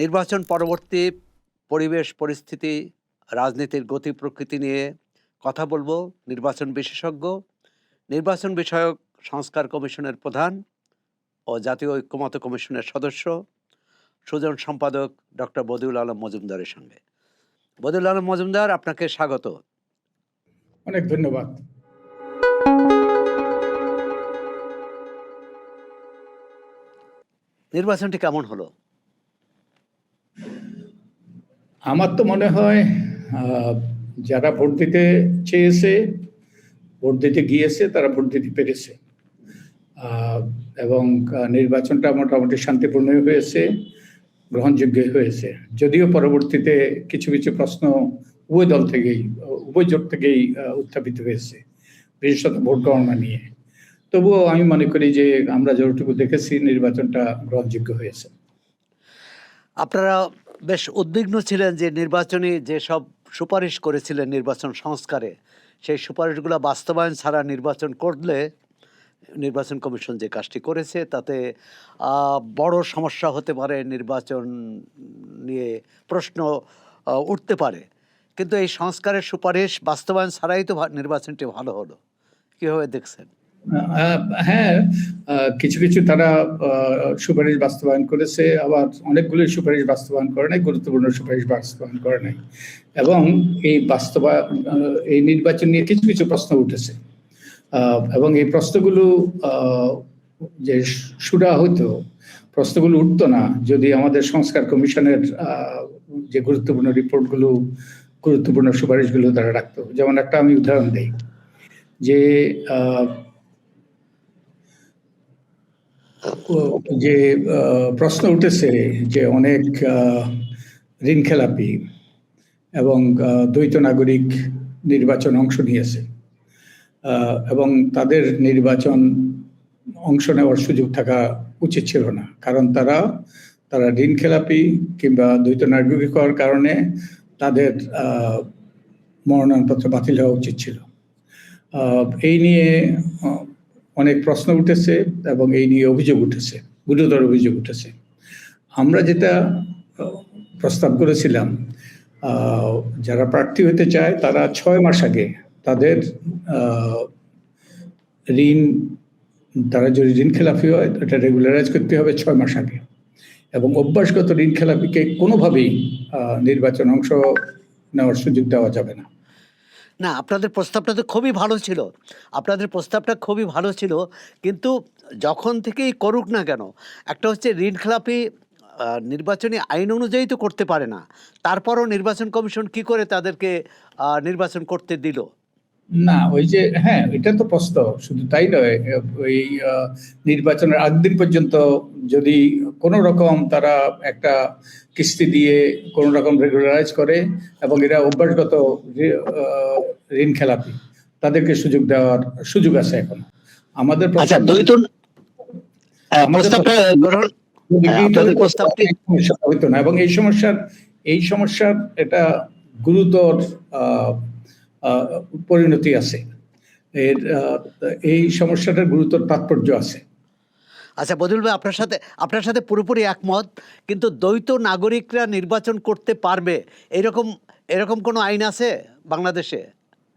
নির্বাচন পরবর্তী পরিবেশ পরিস্থিতি, রাজনীতির গতি প্রকৃতি নিয়ে কথা বলবো নির্বাচন বিশেষজ্ঞ, নির্বাচন বিষয়ক সংস্কার কমিশনের প্রধান ও জাতীয় ঐক্যমত্য কমিশনের সদস্য, সুজন সম্পাদক ডক্টর বদিউল আলম মজুমদারের সঙ্গে। বদিউল আলম মজুমদার, আপনাকে স্বাগত। অনেক ধন্যবাদ। নির্বাচনটি কেমন হলো? আমার তো মনে হয় যারা ভোট দিতে চেয়েছে, ভোট দিতে গিয়েছে, তারা ভোট দিতে পেরেছে এবং নির্বাচনটা মোটামুটি শান্তিপূর্ণ হয়েছে, গ্রহণযোগ্য হয়েছে। যদিও পরবর্তীতে কিছু কিছু প্রশ্ন উভয় জোট থেকেই উত্থাপিত হয়েছে, বিশেষত ভোট গণনা নিয়ে। তবুও আমি মনে করি যে আমরা যতটুকু দেখেছি নির্বাচনটা গ্রহণযোগ্য হয়েছে। আপনারা বেশ উদ্বিগ্ন ছিলেন যে নির্বাচনী যেসব সুপারিশ করেছিলেন নির্বাচন সংস্কারে, সেই সুপারিশগুলো বাস্তবায়ন ছাড়া নির্বাচন করলে নির্বাচন কমিশন যে কাজটি করেছে তাতে বড় সমস্যা হতে পারে, নির্বাচন নিয়ে প্রশ্ন উঠতে পারে। কিন্তু এই সংস্কারের সুপারিশ বাস্তবায়ন ছাড়াই তো নির্বাচনটি ভালো হলো। কীভাবে দেখছেন? হ্যাঁ, কিছু কিছু তারা সুপারিশ বাস্তবায়ন করেছে, আবার অনেকগুলো সুপারিশ বাস্তবায়ন করে নাই, গুরুত্বপূর্ণ সুপারিশ বাস্তবায়ন করে নাই। এবং এই নির্বাচন নিয়ে কিছু কিছু প্রশ্ন উঠেছে এবং এই প্রশ্নগুলো যে শুরা হইতো, প্রশ্নগুলো উঠতো না যদি আমাদের সংস্কার কমিশনের যে গুরুত্বপূর্ণ রিপোর্টগুলো, গুরুত্বপূর্ণ সুপারিশগুলো তারা রাখতো। যেমন একটা আমি উদাহরণ দিই, যে প্রশ্ন উঠেছে যে অনেক ঋণ খেলাপি এবং দ্বৈত নাগরিক নির্বাচন অংশ নিয়েছে এবং তাদের নির্বাচন অংশ নেওয়ার সুযোগ থাকা উচিত ছিল না, কারণ তারা ঋণ খেলাপি কিংবা দ্বৈত নাগরিক হওয়ার কারণে তাদের মনোনয়নপত্র বাতিল হওয়া উচিত ছিল। এই নিয়ে অনেক প্রশ্ন উঠেছে এবং এই নিয়ে অভিযোগ উঠেছে, গুরুতর অভিযোগ উঠেছে। আমরা যেটা প্রস্তাব করেছিলাম, যারা প্রার্থী হতে চায় তারা 6 মাস আগে তাদের তারা যদি ঋণ খেলাপি হয় এটা রেগুলারাইজ করতে হবে 6 মাস আগে, এবং অভ্যাসগত ঋণ খেলাপিকে কোনোভাবেই নির্বাচন অংশ নেওয়ার সুযোগ দেওয়া যাবে না। না, আপনাদের প্রস্তাবটা তো খুবই ভালো ছিল, কিন্তু যখন থেকেই করুক না কেন, একটা হচ্ছে ঋণ খেলাপি নির্বাচনী আইন অনুযায়ী তো করতে পারে না, তারপরও নির্বাচন কমিশন কি করে তাদেরকে নির্বাচন করতে দিল? না, ওই যে হ্যাঁ, এটা তো প্রশ্ন। শুধু তাই নয়, ওই নির্বাচনের আগদিন পর্যন্ত যদি কোনো রকম তারা একটা কিস্তি দিয়ে কোনো রকম রেগুলারাইজ করে এবং এরা অভ্যাসগত ঋণ খেলাপি, তাদেরকে সুযোগ দেওয়ার সুযোগ আছে এখন। আমাদের হইতো না, এবং এই সমস্যার এটা গুরুতর পরিণতি আছে, এই সমস্যাটার গুরুতর তাৎপর্য আছে। আচ্ছা বদিউল ভাই, আপনার সাথে পুরোপুরি একমত, কিন্তু দ্বৈত নাগরিকরা নির্বাচন করতে পারবে এরকম কোনো আইন আছে বাংলাদেশে?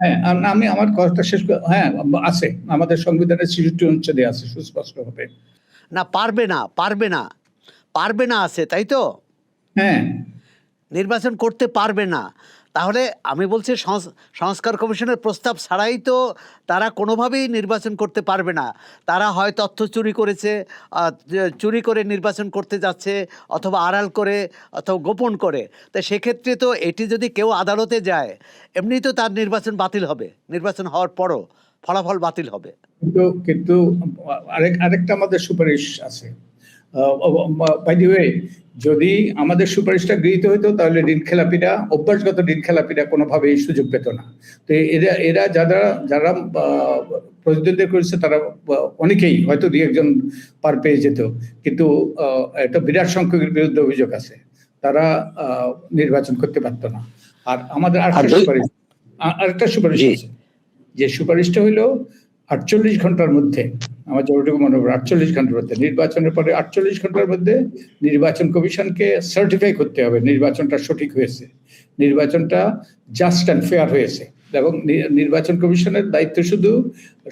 হ্যাঁ, আমি আমার কথা শেষ। হ্যাঁ আছে, আমাদের সংবিধানের 66 অনুচ্ছেদে আছে সুস্পষ্ট হবে। না, পারবে না আছে, তাই তো? হ্যাঁ, নির্বাচন করতে পারবে না। তাহলে আমি বলছি সংস্কার কমিশনের প্রস্তাব ছাড়াই তো তারা কোনোভাবেই নির্বাচন করতে পারবে না। তারা হয় তথ্য চুরি করে নির্বাচন করতে যাচ্ছে, অথবা আড়াল করে, অথবা গোপন করে। তো সেক্ষেত্রে তো এটি যদি কেউ আদালতে যায়, এমনি তো তার নির্বাচন বাতিল হবে, নির্বাচন হওয়ার পরও ফলাফল বাতিল হবে। কিন্তু আরেকটা আমাদের সুপারিশ আছে। বাই দ্য ওয়ে, যদি আমাদের সুপারিশটা গৃহীত হইতো তাহলে অভ্যাসগত ঋণ খেলাপিরা কোনোভাবেই সুযোগ পেত না। তো এরা যারা প্রতিদ্বন্দ্বিতা করেছে তারা অনেকেই হয়তো 2-1 পার পেয়ে যেত, কিন্তু একটা বিরাট সংখ্যকের বিরুদ্ধে অভিযোগ আছে, তারা নির্বাচন করতে পারতো না। আর আমাদের আরেকটা সুপারিশ আছে, যে সুপারিশটা হইলো 48 ঘন্টার মধ্যে, আমার যতটুকু মনে পড়ে 48 ঘন্টার মধ্যে, নির্বাচনের পরে 48 ঘন্টার মধ্যে নির্বাচন কমিশনকে সার্টিফাই করতে হবে নির্বাচনটা সঠিক হয়েছে, নির্বাচনটা জাস্ট অ্যান্ড ফেয়ার হয়েছে। এবং নির্বাচন কমিশনের দায়িত্ব শুধু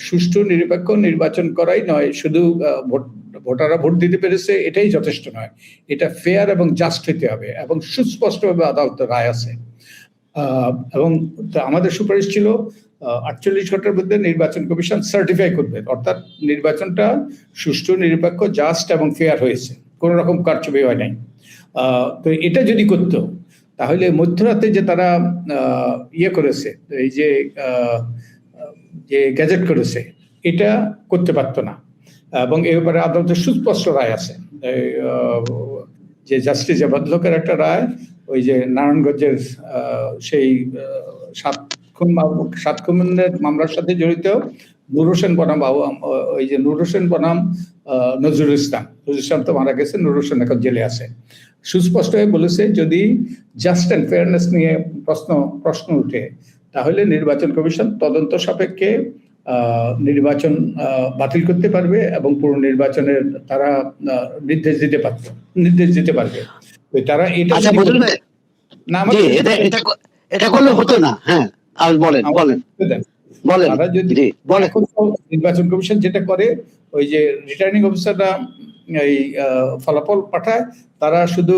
সুষ্ঠু নিরপেক্ষ নির্বাচন করাই নয়, শুধু ভোটাররা ভোট দিতে পেরেছে এটাই যথেষ্ট নয়, এটা ফেয়ার এবং জাস্ট হতে হবে এবং সুস্পষ্টভাবে আদালতের রায় আছে। এবং আমাদের সুপারিশ ছিল 48 ঘন্টার মধ্যে নির্বাচন কমিশন সার্টিফাই করবে, অর্থাৎ নির্বাচনটা সুষ্ঠু নিরপেক্ষ জাস্ট এবং ফেয়ার হয়েছে, কোনো রকম কারচুপি হয় নাই। তো এটা যদি করতো তাহলে মধ্যরাতে যে তারা ইয়ে করেছে, এই যে গ্যাজেট করেছে, এটা করতে পারতো না। এবং এ ব্যাপারে আদালতের সুস্পষ্ট রায় আছে, যে জাস্টিস ভদ্রলোকের একটা রায়, ওই যে নারায়ণগঞ্জের সেই 7 খুনের মামলার সাথে জড়িত নূর হোসেন বনাম, ওই যে নূর হোসেন বনাম নজরুল ইসলাম তো মারা গেছে, নূর হোসেন এখন জেলে আছে। সুস্পষ্ট হয়ে বলেছে যদি জাস্ট অ্যান্ড ফেয়ারনেস নিয়ে প্রশ্ন উঠে তাহলে নির্বাচন কমিশন তদন্ত সাপেক্ষে নির্বাচন বাতিল করতে পারবে এবং পুরো নির্বাচনের তারা নির্দেশ দিতে পারবে। তারা এটা না, এটা করলে হতো না। হ্যাঁ, বলেন। তারা যদি এখন নির্বাচন কমিশন যেটা করে, ওই যে রিটার্নিং অফিসাররা এই ফলাফল পাঠায়, তারা শুধু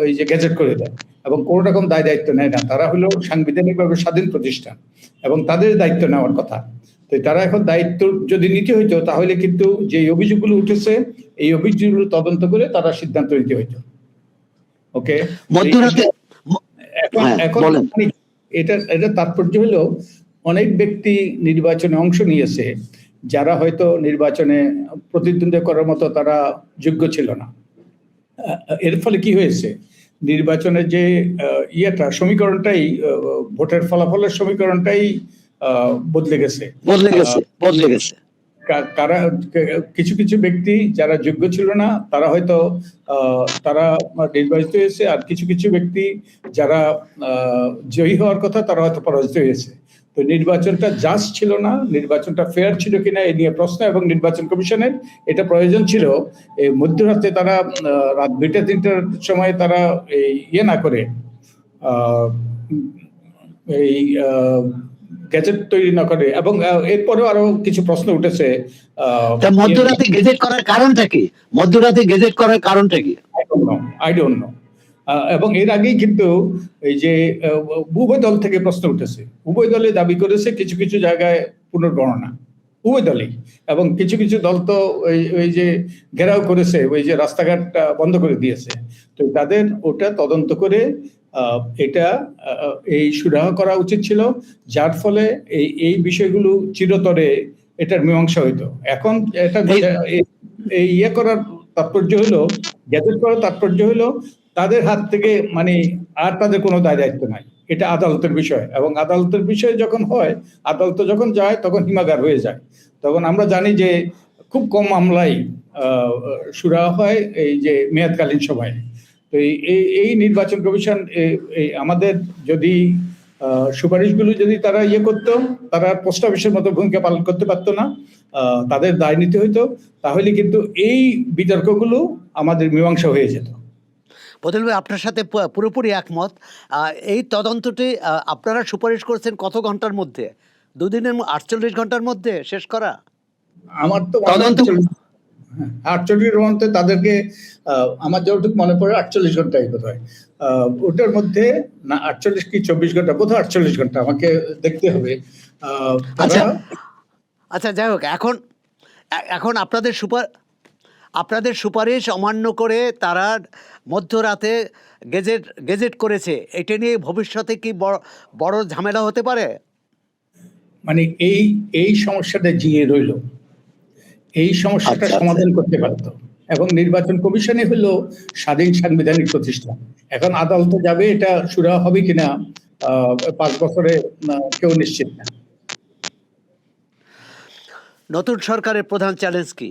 ওই যে গ্যাজেট করে দেয় এবং কোনো রকম দায় দায়িত্ব নেয় না। তারা হলো সাংবিধানিকভাবে স্বাধীন প্রতিষ্ঠান এবং তাদের দায়িত্ব নেওয়ার কথা। তো তারা এখন দায়িত্ব যদি নিতে হইতো তাহলে কিন্তু যে অভিযোগগুলো উঠেছে এই অভিযোগগুলো তদন্ত করে তারা সিদ্ধান্ত নিতে হইতো। ওকে, এখন এটা তাৎপর্য হলো অনেক ব্যক্তি নির্বাচনে অংশ নিয়েছে যারা হয়তো নির্বাচনে প্রতিদ্বন্দ্বিতা করার মতো তারা যোগ্য ছিল না। এর ফলে কি হয়েছে, নির্বাচনের যে সমীকরণটাই, ভোটের ফলাফলের সমীকরণটাই বদলে গেছে। কারা কিছু কিছু ব্যক্তি যারা যোগ্য ছিল না তারা হয়তো তারা নির্বাচিত হয়েছে, আর কিছু কিছু ব্যক্তি যারা জয়ী হওয়ার কথা তারা হয়তো পরাজিত হয়েছে। তো নির্বাচনটা জাস্ট ছিল না, নির্বাচনটা ফেয়ার ছিল কিনা এ নিয়ে প্রশ্ন, এবং নির্বাচন কমিশনের এটা প্রয়োজন ছিল এই মধ্যরাতে তারা রাত 2টা-3টার সময় তারা এই না করে এই গ্যাজেট তৈরি না করে। এবং এরপরেও আরো কিছু প্রশ্ন উঠেছে, মধ্যরাতে গেজেট করার কারণটা কি? I don't know. এবং এর আগেই কিন্তু এই যে উভয় দল থেকে প্রশ্ন উঠেছে, উভয় দলে দাবি করেছে কিছু কিছু জায়গায় পুনর্গণনা, উভয় দলই। এবং কিছু কিছু দল তো ওই যে ঘেরাও করেছে, ওই যে রাস্তাঘাট বন্ধ করে দিয়েছে। তো তাদের ওটা তদন্ত করে এটা এই সুরাহা করা উচিত ছিল, যার ফলে এই বিষয়গুলো চিরতরে এটার মীমাংসা হইতো। এখন এটা ইয়ে করার তাৎপর্য হলো, গ্যাজেট করার তাৎপর্য হলো তাদের হাত থেকে মানে আর তাদের কোনো দায় দায়িত্ব নাই, এটা আদালতের বিষয়। এবং আদালতের বিষয় যখন হয়, আদালতে যখন যায় তখন হিমাগার হয়ে যায়। তখন আমরা জানি যে খুব কম মামলাই সুরাহা হয় এই যে মেয়াদকালীন সময়ে। তো এই নির্বাচন কমিশন আমাদের যদি সুপারিশগুলো যদি তারা ইয়ে করতো, তারা পোস্ট অফিসের মতো ভূমিকা পালন করতে পারতো না, তাদের দায় নিতে হইতো, তাহলে কিন্তু এই বিতর্কগুলো আমাদের মীমাংসা হয়ে যেত। বদল ভাই, আপনার সাথে পুরোপুরি একমত। এই তদন্তটি আপনারা সুপারিশ করেছেন কত ঘন্টার মধ্যে? 2 দিনের 48 ঘন্টার মধ্যে শেষ করা? আমার তো 48 ঘন্টা, তাদেরকে আমার যতটুকু মনে পড়ে 48 ঘন্টাই বোধ হয়। ওটার মধ্যে না 48 কি 24 ঘন্টা, বোধ হয় 48 ঘন্টা, আমাকে দেখতে হবে। আচ্ছা, যাই হোক, এখন আপনাদের সুপারিশ অমান্য করে তারা মধ্যরাতে গেজেট করেছে, এটা নিয়ে ভবিষ্যতে কি বড় ঝামেলা হতে পারে? মানে এই সমস্যাটা জিয়ে রইল, এই সমস্যাটা সমাধান করতে পারত। এবং নির্বাচন কমিশনে হলো স্বাধীন সাংবিধানিক প্রতিষ্ঠান। এখন আদালতে যাবে, এটা সুরাহা হবে কিনা 5 বছরে কেউ নিশ্চিত না। নতুন সরকারের প্রধান চ্যালেঞ্জ কি?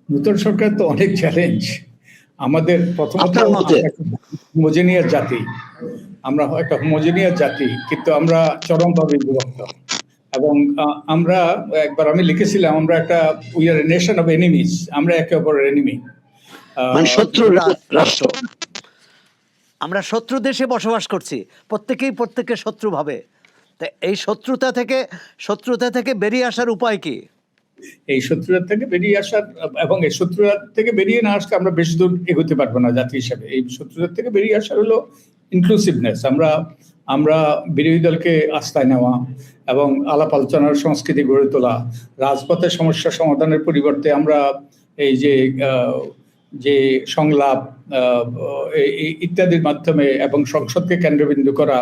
নতুন সরকার তো অনেক চ্যালেঞ্জ। আমাদের প্রথমত হোমোজেনিয়াস জাতি, আমরা একটা হোমোজেনিয়াস জাতি, কিন্তু আমরা চরমভাবে বিভক্ত। এবং আমরা একবার আমি লিখেছিলাম আমরা একটা we are nation of enemies, আমরা একে অপরের এনিমি, মানে শত্রু রাষ্ট্র, আমরা শত্রু দেশে বসবাস করছি, প্রত্যেকেই প্রত্যেককে শত্রু ভাবে। তা এই শত্রুতা থেকে বেরিয়ে আসার উপায় কি? এই শত্রুতা থেকে বেরিয়ে আসার, এবং এই শত্রুতা থেকে বেরিয়ে না আসলে আমরা বেশি দূর এগোতে পারবো না জাতি হিসাবে। এই শত্রুতা থেকে বেরিয়ে আসার হলো ইনক্লুসিভনেস, আমরা বিরোধী দলকে আস্থায় নেওয়া এবং আলাপ আলোচনার সংস্কৃতি গড়ে তোলা, রাজপথের সমস্যা সমাধানের পরিবর্তে আমরা এই যে সংলাপ ইত্যাদির মাধ্যমে এবং সংসদকে কেন্দ্রবিন্দু করা,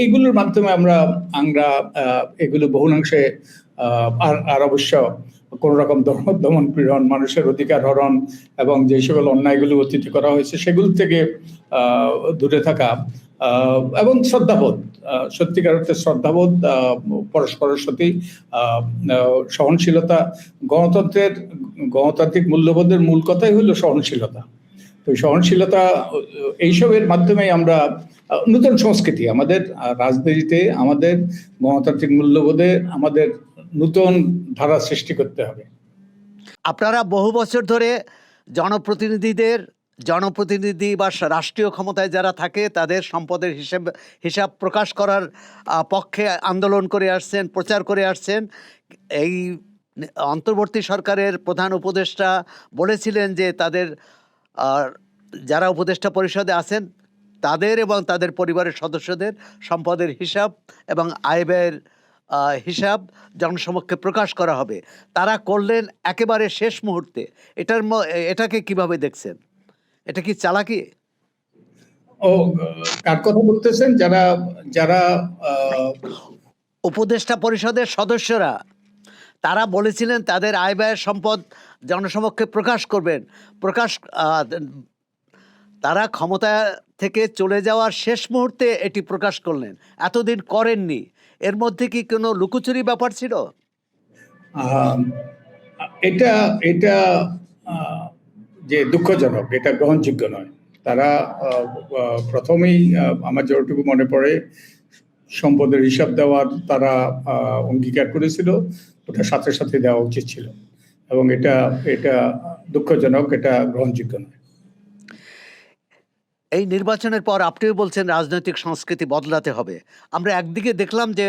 এইগুলোর মাধ্যমে আমরা এগুলো বহুলাংশে আর অবশ্য কোন রকম দমন পীড়ন, মানুষের অধিকার হরণ এবং যে সকল অন্যায়গুলো অতীতে করা হয়েছে সেগুলো থেকে দূরে থাকা এবং শ্রদ্ধাবোধ, সত্যিকার অর্থে শ্রদ্ধাবোধ, পরস্পরের প্রতি সহনশীলতা। গণতান্ত্রিক মূল্যবোধের মূল কথাই হলো সহনশীলতা। তো সহনশীলতা এইসবের মাধ্যমে আমরা নতুন সংস্কৃতি, আমাদের রাজনীতিতে, আমাদের গণতান্ত্রিক মূল্যবোধে আমাদের নতুন ধারা সৃষ্টি করতে হবে। আপনারা বহু বছর ধরে জনপ্রতিনিধি বা রাষ্ট্রীয় ক্ষমতায় যারা থাকে তাদের সম্পদের হিসাব প্রকাশ করার পক্ষে আন্দোলন করে আসছেন, প্রচার করে আসছেন। এই অন্তর্বর্তী সরকারের প্রধান উপদেষ্টা বলেছিলেন যে তাদের যারা উপদেষ্টা পরিষদে আছেন তাদের এবং তাদের পরিবারের সদস্যদের সম্পদের হিসাব এবং আয় ব্যয়ের হিসাব জনসমক্ষে প্রকাশ করা হবে। তারা করলেন একেবারে শেষ মুহূর্তে। এটাকে কিভাবে দেখছেন? এটা কি চালাকি? কার কথা বলতেছেন? যারা উপদেষ্টা পরিষদের সদস্যরা তারা বলেছিলেন তাদের আয় ব্যয়ের সম্পদ জনসমক্ষে প্রকাশ করবেন। তারা ক্ষমতা থেকে চলে যাওয়ার শেষ মুহূর্তে এটি প্রকাশ করলেন, এতদিন করেননি। এর মধ্যে কি কোনো লুকোচুরি ব্যাপার ছিল? এটা যে দুঃখজনক, এটা গ্রহণযোগ্য নয়। তারা প্রথমেই আমার যতটুকু মনে পড়ে সম্পদের হিসাব দেওয়ার তারা অঙ্গীকার করেছিল, ওটা সাথে সাথে দেওয়া উচিত ছিল, এবং এটা দুঃখজনক, এটা গ্রহণযোগ্য নয়। এই নির্বাচনের পর আপনিও বলছেন রাজনৈতিক সংস্কৃতি বদলাতে হবে। আমরা একদিকে দেখলাম যে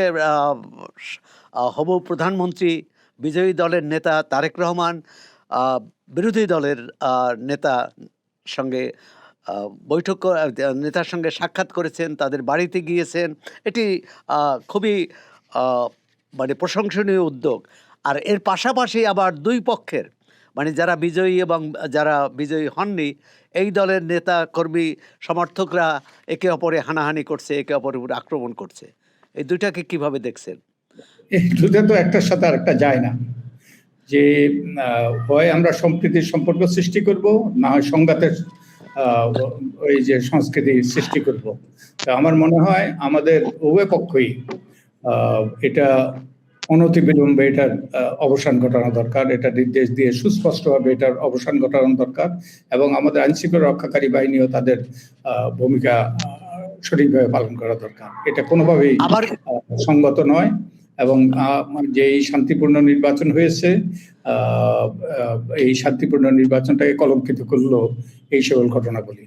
হবু প্রধানমন্ত্রী বিজয়ী দলের নেতা তারেক রহমান বিরোধী দলের নেতার সঙ্গে সাক্ষাৎ করেছেন, তাদের বাড়িতে গিয়েছেন। এটি খুবই মানে প্রশংসনীয় উদ্যোগ। আর এর পাশাপাশি আবার দুই পক্ষের, মানে যারা বিজয়ী এবং যারা বিজয়ী হননি, এই দলের নেতা কর্মী সমর্থকরা একে অপরে হানাহানি করছে, একে অপরের উপর আক্রমণ করছে। এই দুইটাকে কিভাবে দেখছেন? এই দুটো তো একটার সাথে আরেকটা যায় না। যে হয় আমরা সম্প্রীতির সম্পর্ক সৃষ্টি করব, না হয় সংঘাতের ওই যে সংস্কৃতি সৃষ্টি করব। তা আমার মনে হয় আমাদের উভয় পক্ষই এটা অনতিবিলম্বে এটার অবসান ঘটানো দরকার। এটা নির্দেশ দিয়ে সুস্পষ্টভাবে এটার অবসান ঘটানো দরকার, এবং আমাদের আইনশৃঙ্খলা রক্ষাকারী বাহিনীও তাদের ভূমিকা সঠিকভাবে পালন করা দরকার। এটা কোনোভাবেই সঙ্গত নয়। এবং যে এই শান্তিপূর্ণ নির্বাচন হয়েছে, এই শান্তিপূর্ণ নির্বাচনটাকে কলঙ্কিত করলো এই সকল ঘটনাগুলি।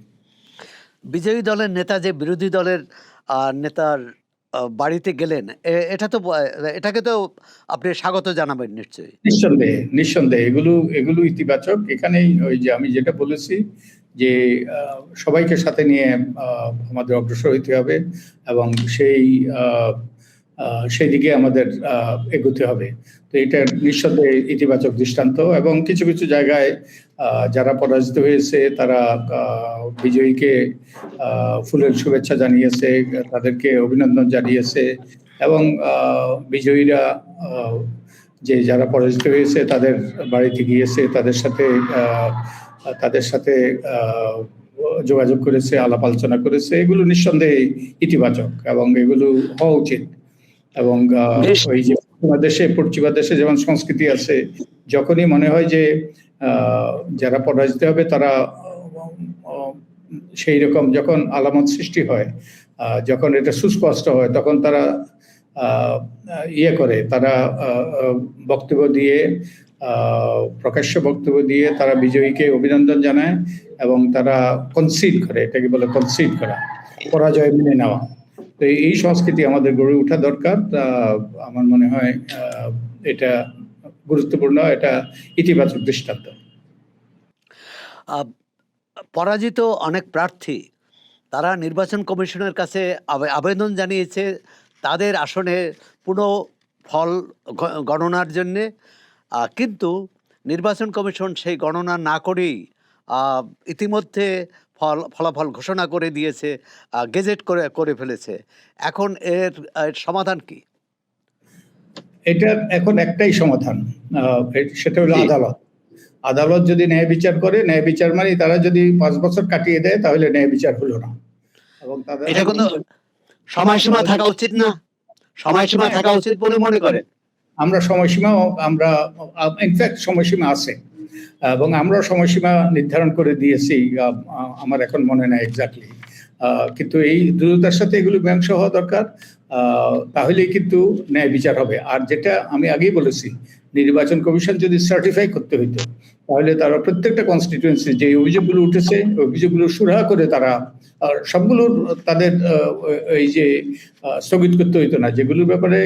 বিজয়ী দলের নেতা যে বিরোধী দলের নেতার বাড়িতে গেলেন, এটাকে তো আপনি স্বাগত জানাবেন নিশ্চয়ই। নিঃসন্দেহে এগুলো ইতিবাচক। এখানেই ওই যে আমি যেটা বলেছি যে সবাইকে সাথে নিয়ে আমাদের অগ্রসর হইতে হবে, এবং সেই দিকে আমাদের এগোতে হবে। তো এটা নিঃসন্দেহে ইতিবাচক দৃষ্টান্ত। এবং কিছু কিছু জায়গায় যারা পরাজিত হয়েছে তারা বিজয়ীকে ফুলের শুভেচ্ছা জানিয়েছে, তাদেরকে অভিনন্দন জানিয়েছে, এবং বিজয়ীরা যে যারা পরাজিত হয়েছে তাদের বাড়িতে গিয়েছে, তাদের সাথে যোগাযোগ করেছে, আলাপ আলোচনা করেছে। এগুলো নিঃসন্দেহে ইতিবাচক এবং এগুলো হওয়া উচিত। এবং ওই যে পশ্চিমা দেশে যেমন সংস্কৃতি আছে, যখনই মনে হয় যে যারা পরাজিত হবে তারা সেই রকম যখন আলামত সৃষ্টি হয়, যখন এটা সুস্পষ্ট হয়, তখন তারা আহ, ইয়ে করে, তারা বক্তব্য দিয়ে, প্রকাশ্য বক্তব্য দিয়ে তারা বিজয়ীকে অভিনন্দন জানায় এবং তারা কনসিড করে, এটাকে বলে কনসিড করা, পরাজয় মেনে নেওয়া। তো এই সংস্কৃতি আমাদের গড়ে ওঠা দরকার। আমার মনে হয় এটা গুরুত্বপূর্ণ, এটা ইতিবাচক দৃষ্টান্ত। আহ, পরাজিত অনেক প্রার্থী তারা নির্বাচন কমিশনের কাছে আবেদন জানিয়েছে তাদের আসনে পুনঃ ফল গণনার জন্যে, কিন্তু নির্বাচন কমিশন সেই গণনা না করেই ইতিমধ্যে ফলাফল ঘোষণা করে দিয়েছে, গেজেট করে ফেলেছে। এখন এর সমাধান কি? এটার এখন একটাই সমাধান, সেটা হলো জি। আদালত। আদালত যদি ন্যায় বিচার করে, ন্যায় বিচার মানে তারা যদি 5 বছর কাটিয়ে দেয় তাহলে ন্যায় বিচার হলো না। এবং তাদের এটা কোনো সময়সীমা থাকা উচিত না? সময়সীমা থাকা উচিত বলে মনে করেন? আমরা ইনফ্যাক্ট সময়সীমা আছে এবং আমরা সময়সীমা নির্ধারণ করে দিয়েছি। আমার এখন মনে নাই এক্স্যাক্টলি, কিন্তু এই দ্রুততার সাথে এগুলো মীমাংসা হওয়া দরকার। তাহলেই কিন্তু ন্যায় বিচার হবে। আর যেটা আমি আগেই বলেছি, নির্বাচন কমিশন যদি সার্টিফাই করতে হইতো তাহলে তারা প্রত্যেকটা কনস্টিটিউয়েন্সি যে অভিযোগগুলো উঠেছে অভিযোগগুলো সুরাহা করে তারা সবগুলোর তাদের এই যে স্থগিত করতে হইতো না। যেগুলোর ব্যাপারে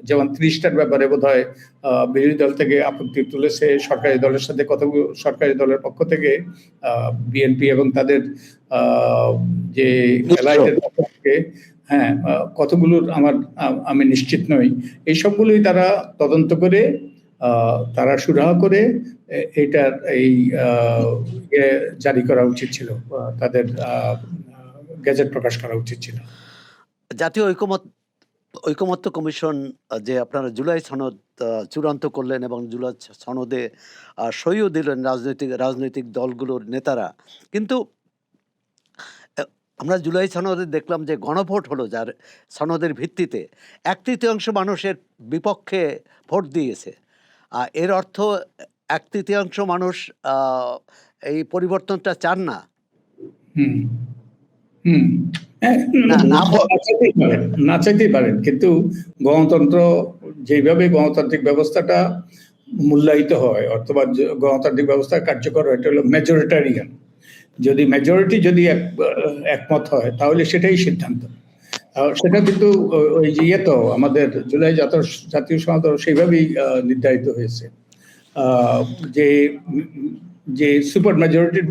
যেমন 30টার ব্যাপারে বোধহয় বিরোধী দল থেকে আপত্তি তুলেছে, সরকারি দলের সাথে কতগুলো সরকারি দলের পক্ষ থেকে বিএনপি এবং তাদের যে এলাইটের পক্ষ থেকে, হ্যাঁ, কতগুলোর আমি নিশ্চিত নই। এই সবগুলোই তারা তদন্ত করে তারা সুরাহা করে এটার এই জারি করা উচিত ছিল, তাদের গেজেট প্রকাশ করা উচিত ছিল। জাতীয় ঐকমত্য কমিশন যে আপনারা জুলাই সনদ চূড়ান্ত করলেন এবং জুলাই সনদে সইও দিলেন রাজনৈতিক দলগুলোর নেতারা, কিন্তু আমরা জুলাই সনদে দেখলাম যে গণভোট হলো, যার সনদের ভিত্তিতে 1/3 মানুষের বিপক্ষে ভোট দিয়েছে। এর অর্থ 1/3 মানুষ এই পরিবর্তনটা চান না। হুম হুম না চাইতেই পারেন, কিন্তু গণতন্ত্র যেভাবে গণতান্ত্রিক ব্যবস্থাটা মূল্যায়িত হয় অথবা গণতান্ত্রিক ব্যবস্থা কার্যকর হয়, এটা হলো মেজরিটারিয়ান। যদি মেজরিটি যদি একমত হয় তাহলে সেটাই সিদ্ধান্ত। সেটা কিন্তু ওই যে তো আমাদের জুলাই জাতীয় সনদ সেইভাবেই নির্ধারিত হয়েছে, যে যে সুপার মেজরিটির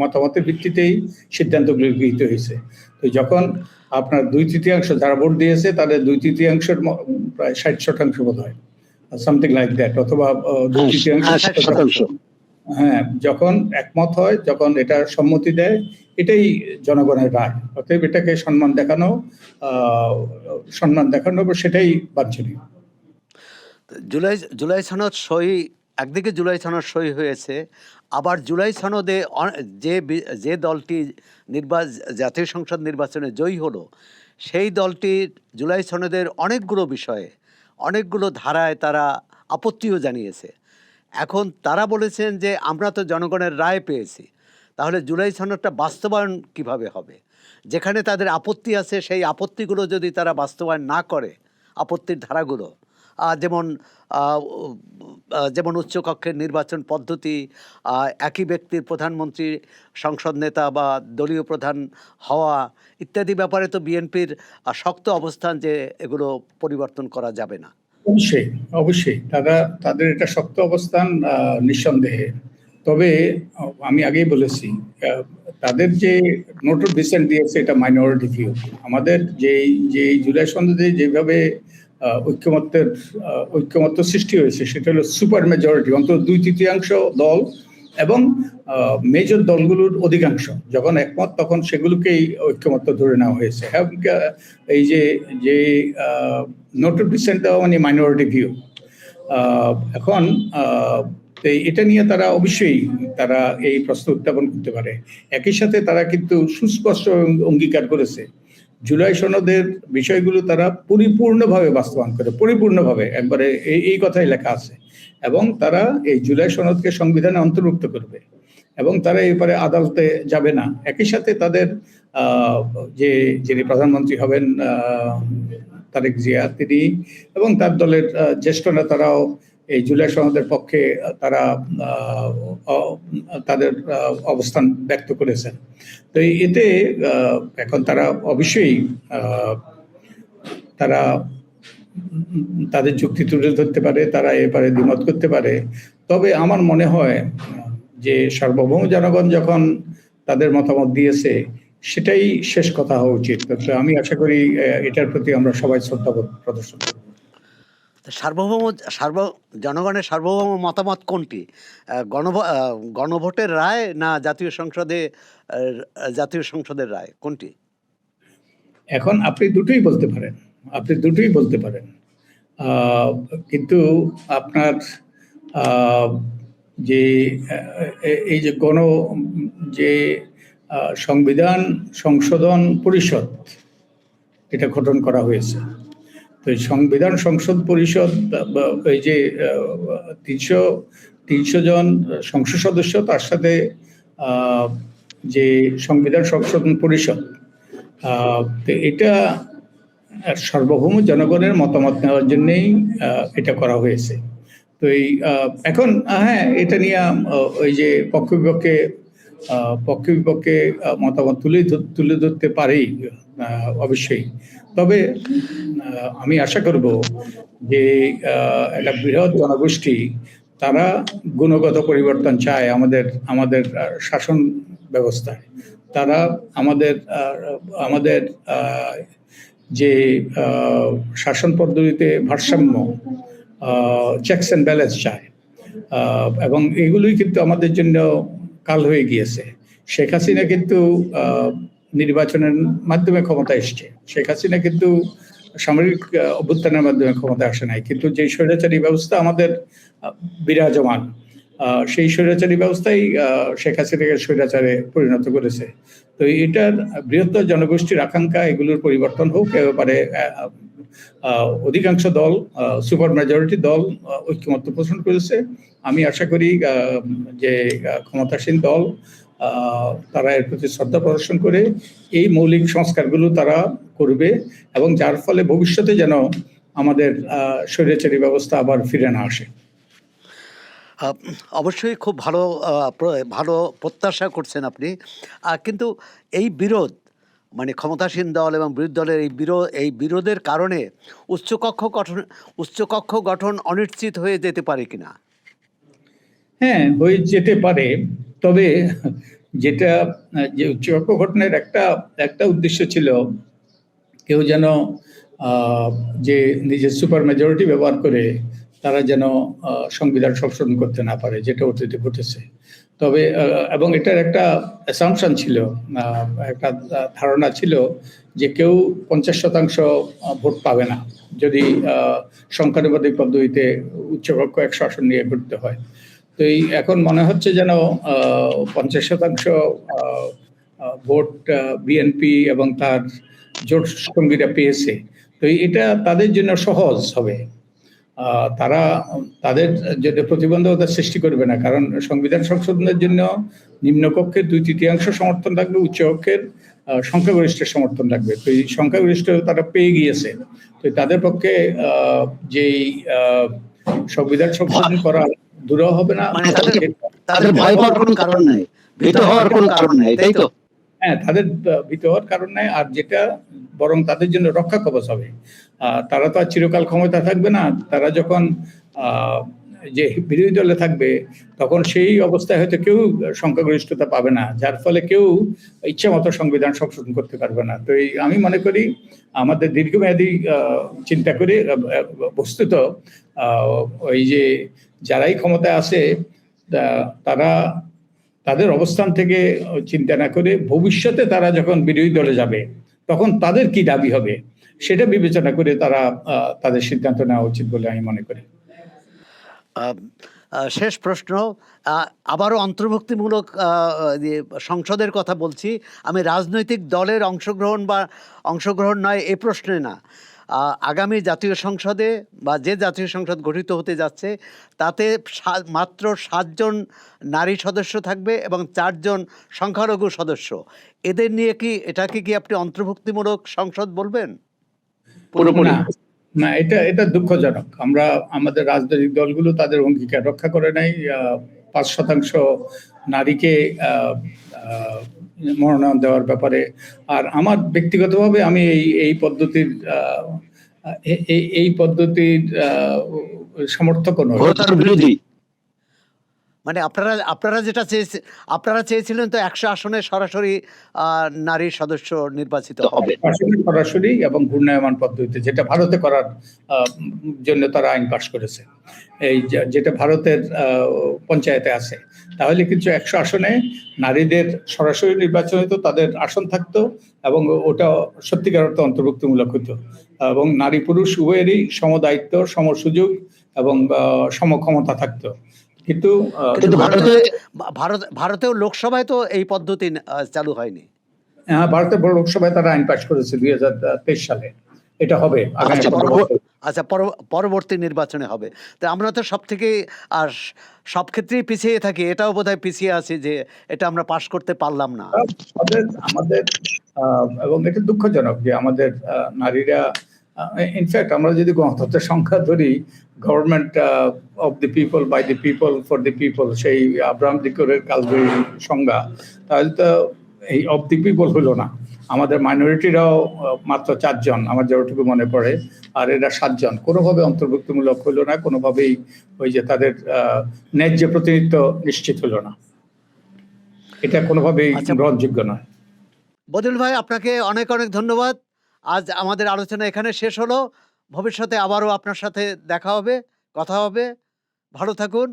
মতামতের ভিত্তিতেই সিদ্ধান্তগুলো গৃহীত হয়েছে। তো যখন আপনার 2/3 যারা ভোট দিয়েছে তাদের 2/3 প্রায় 60% বোধ হয়, সামথিং লাইক দ্যাট, অথবা 2/3, হ্যাঁ, যখন একমত হয়, যখন এটা সম্মতি দেয়, এটাই জনগণের রায়। অতএব এটাকে সম্মান দেখানো সেটাই বাঞ্ছনীয়। জুলাই সনদ সই, একদিকে জুলাই সনদ সই হয়েছে, আবার জুলাই সনদে যে দলটি জাতীয় সংসদ নির্বাচনে জয়ী হলো সেই দলটি জুলাই সনদের অনেকগুলো বিষয়ে, অনেকগুলো ধারায় তারা আপত্তিও জানিয়েছে। এখন তারা বলেছেন যে আমরা তো জনগণের রায় পেয়েছি, তাহলে জুলাই সনদটা বাস্তবায়ন কিভাবে হবে? যেখানে তাদের আপত্তি আছে সেই আপত্তিগুলো যদি তারা বাস্তবায়ন না করে, আপত্তির ধারাগুলো, যেমন উচ্চকক্ষের নির্বাচন পদ্ধতি, একই ব্যক্তির প্রধানমন্ত্রী, সংসদ নেতা বা দলীয় প্রধান হওয়া ইত্যাদি ব্যাপারে তো বিএনপির শক্ত অবস্থান যে এগুলো পরিবর্তন করা যাবে না। অবশ্যই তাদের এটা শক্ত অবস্থান, নিঃসন্দেহে। তবে আমি আগেই বলেছি, তাদের যে নোট অফ ডিসেন্ট দিয়েছে এটা মাইনরিটি ভিউ। আমাদের যে জুলাই সনদে যেভাবে ঐক্যমত্য সৃষ্টি হয়েছে সেটা হলো সুপার মেজরিটি, অন্তত 2/3 দল এবং মেজর দলগুলোর অধিকাংশ যখন একমত তখন সেগুলোকেই ঐক্যমত্য ধরে নেওয়া হয়েছে। এই যে নোট অফ ডিসেন্ট মানে মাইনরিটি ভিউ। এখন এটা নিয়ে তারা অবশ্যই এই প্রশ্ন উত্থাপন করতে পারে। একই সাথে তারা কিন্তু সুস্পষ্ট অঙ্গীকার করেছে জুলাই সনদের বিষয়গুলো তারা পরিপূর্ণভাবে বাস্তবায়ন করে, পরিপূর্ণভাবে একবারে এই কথাই লেখা আছে, এবং তারা এই জুলাই সনদকে সংবিধানে অন্তর্ভুক্ত করবে এবং তারা এই ব্যাপারে আদালতে যাবে না। একই সাথে তাদের যিনি প্রধানমন্ত্রী হবেন তারেক জিয়া, তিনি এবং তার দলের জ্যেষ্ঠ নেতারাও এই জুলাই সনদের পক্ষে তারা তাদের অবস্থান ব্যক্ত করেছেন। তো এতে এখন তারা অবশ্যই তারা তাদের যুক্তি তুলে ধরতে পারে, তারা এবারে দ্বিমত করতে পারে। তবে আমার মনে হয় যে সার্বভৌম জনগণ যখন তাদের মতামত দিয়েছে, সেটাই শেষ কথা হওয়া উচিত। তো আমি আশা করি এটার প্রতি আমরা সবাই শ্রদ্ধাবোধ প্রদর্শন করব। সার্বভৌম জনগণের সার্বভৌম মতামত কোনটি? গণভোটের রায় না জাতীয় সংসদের রায়, কোনটি? এখন আপনি দুটোই বলতে পারেন, কিন্তু আপনার যে এই যে যে সংবিধান সংশোধন পরিষদ এটা গঠন করা হয়েছে, তো এই সংবিধান সংসদ পরিষদ এই যে 300 জন সংসদ সদস্য, তার সাথে যে সংবিধান সংশোধন পরিষদ, তো এটা সার্বভৌম জনগণের মতামত নেওয়ার জন্যই এটা করা হয়েছে। তো এই এখন হ্যাঁ, এটা নিয়ে ওই যে পক্ষ বিপক্ষে মতামত তুলে ধরতে পারেই অবশ্যই। তবে আমি আশা করব যে একটা বৃহৎ জনগোষ্ঠী তারা গুণগত পরিবর্তন চায় আমাদের শাসন ব্যবস্থায়। তারা আমাদের যে শাসন পদ্ধতিতে ভারসাম্য, চেকস অ্যান্ড ব্যালেন্স চায়, এবং এগুলোই কিন্তু আমাদের জন্য কাল হয়ে গিয়েছে। শেখ হাসিনা কিন্তু নির্বাচনের মাধ্যমে ক্ষমতা এসছে, শেখ হাসিনা কিন্তু সামরিক অভ্যুত্থানের মাধ্যমে ক্ষমতা আসে নাই, কিন্তু যে স্বৈরাচারী ব্যবস্থা আমাদের বিরাজমান, সেই স্বৈরাচারী ব্যবস্থাই শেখ হাসিনাকে স্বৈরাচারে পরিণত করেছে। তো এটার বৃহত্তর জনগোষ্ঠীর আকাঙ্ক্ষা এগুলোর পরিবর্তন হোক, এবারে অধিকাংশ দল, সুপার মেজরিটি দল ঐক্যমত্য পোষণ করেছে। আমি আশা করি যে ক্ষমতাসীন দল তারা এর প্রতি শ্রদ্ধা প্রদর্শন করে এই মৌলিক সংস্কারগুলো তারা করবে, এবং যার ফলে ভবিষ্যতে যেন আমাদের স্বৈরাচারী ব্যবস্থা আবার ফিরে না আসে। অবশ্যই খুব ভালো প্রত্যাশা করছেন আপনি, কিন্তু এই বিরোধ, মানে ক্ষমতাসীন দল এবং বিরোধী দলের এই বিরোধের কারণে উচ্চকক্ষ গঠন অনিশ্চিত হয়ে যেতে পারে কিনা? হ্যাঁ, হয়ে যেতে পারে। তবে যেটা যে উচ্চকক্ষ গঠনের একটা উদ্দেশ্য ছিল, কেউ যেন যে নিজের সুপার মেজরিটি ব্যবহার করে তারা যেন সংবিধান সংশোধন করতে না পারে, যেটা অতীতে ঘটেছে। তবে এবং এটার একটা অ্যাসাম্পশন ছিল, একটা ধারণা ছিল যে কেউ 50% ভোট পাবে না যদি সংখ্যানুপাতিক পদ্ধতিতে উচ্চকক্ষ 100 আসন নিয়ে করতে হয়। তো এখন মনে হচ্ছে যেন 50% ভোট বিএনপি এবং তার জোট সঙ্গীরা পেয়েছে। তো এটা তাদের জন্য সহজ হবে, তারা তাদের জন্য প্রতিবন্ধকতা সৃষ্টি করবে না, কারণ সংবিধান সংশোধনের জন্য নিম্নকক্ষের 2/3 সমর্থন লাগবে, উচ্চকক্ষের সংখ্যাগরিষ্ঠের সমর্থন লাগবে। তো এই সংখ্যাগরিষ্ঠ তারা পেয়ে গিয়েছে। তো তাদের পক্ষে যেই সংবিধান সংশোধন করা দূরও হবে না, মানে তাদের ভয় পাওয়ার কোনো কারণ নাই, ভীত হওয়ার কোনো কারণ নাই, তাই তো? হ্যাঁ, তাদের ভীত হওয়ার কারণ নাই, আর যেটা বরং তাদের জন্য রক্ষা কবচ হবে। তারা তো আর চিরকাল ক্ষমতা থাকবে না, তারা যখন যে বিরোধী দলে থাকবে তখন সেই অবস্থায় হয়তো কেউ সংখ্যাগরিষ্ঠতা পাবে না, যার ফলে কেউ ইচ্ছা মতো সংবিধান সংশোধন করতে পারবে না। তো আমি মনে করি আমাদের দীর্ঘমেয়াদী চিন্তা করে বস্তুত ওই যে যারাই ক্ষমতায় আছে তারা তাদের অবস্থান থেকে চিন্তা না করে ভবিষ্যতে তারা যখন বিরোধী দলে যাবে তখন তাদের কি দাবি হবে সেটা বিবেচনা করে তারা তাদের সিদ্ধান্ত নেওয়া উচিত বলে আমি মনে করি। শেষ প্রশ্ন, আবারও অন্তর্ভুক্তিমূলক সংসদের কথা বলছি আমি, রাজনৈতিক দলের অংশগ্রহণ নয় এ প্রশ্নে না। আগামী জাতীয় সংসদে বা যে জাতীয় সংসদ গঠিত হতে যাচ্ছে তাতে মাত্র 7 জন নারী সদস্য থাকবে এবং 4 জন সংখ্যালঘু সদস্য। এদের নিয়ে এটাকে কি আপনি অন্তর্ভুক্তিমূলক সংসদ বলবেন? পুরোপুরি। না না, এটা দুঃখজনক। আমরা আমাদের রাজনৈতিক দলগুলো তাদের অঙ্গীকার রক্ষা করে নাই। ৫% নারীকে মনোনয়ন দেওয়ার ব্যাপারে। আর আমার ব্যক্তিগতভাবে আমি এই পদ্ধতির এই পদ্ধতির সমর্থকও নই। ঘোরতার বিরোধী। মানে আপনারা যেটা আপনারা চেয়েছিলেন তো ১০০ আসনে সরাসরি নারী সদস্য নির্বাচিত হবে। সরাসরি এবং ঘূর্ণায়মান পদ্ধতিতে, যেটা ভারতে করার জন্য তারা আইন পাশ করেছে, যেটা ভারতের পঞ্চায়েতে আছে। তাহলে কিন্তু ১০০ আসনে নারীদের সরাসরি নির্বাচন হতো, তাদের আসন থাকতো এবং ওটা সত্যিকার অর্থে অন্তর্ভুক্তিমূলক হতো এবং নারী পুরুষ উভয়েরই সমদায়িত্ব, সমসুযোগ এবং সমক্ষমতা থাকতো। কিন্তু কিন্তু ভারতেও লোকসভায় তো এই পদ্ধতি চালু হয়নি। ভারতের লোকসভায় তারা আইন পাশ করেছে ২০২৩ সালে। এটা হবে আচ্ছা, পরবর্তী নির্বাচনে হবে। তো আমরা তো সব ক্ষেত্রেই পিছিয়ে থাকি, এটাও বোধহয় পিছিয়ে আছি যে এটা আমরা পাশ করতে পারলাম না। আমাদের এবং এটা দুঃখজনক যে আমাদের নারীরা, ইনফ্যাক্ট আমরা যদি গণতন্ত্রের সংখ্যা ধরি, government of the people, by the people, for the people, সেই আব্রাহাম লিঙ্কনের কালজয়ী সংজ্ঞা, তাহলে তো এই অফ দি পিপল হলো না। আমাদের মাইনরিটিরাও মাত্র 4 জন আমার যতটুকু মনে পড়ে, আর এরা 7 জন। কোনোভাবে অন্তর্ভুক্তিমূলক হলো না, কোনোভাবেই ওই যে তাদের ন্যায্য প্রতিনিধিত্ব নিশ্চিত হলো না। এটা কোনোভাবেই গ্রহণযোগ্য নয়। বদিউল ভাই, আপনাকে অনেক অনেক ধন্যবাদ। আজ আমাদের আলোচনা এখানে শেষ হলো। ভবিষ্যতে আবারও আপনার সাথে দেখা হবে, কথা হবে। ভালো থাকুন।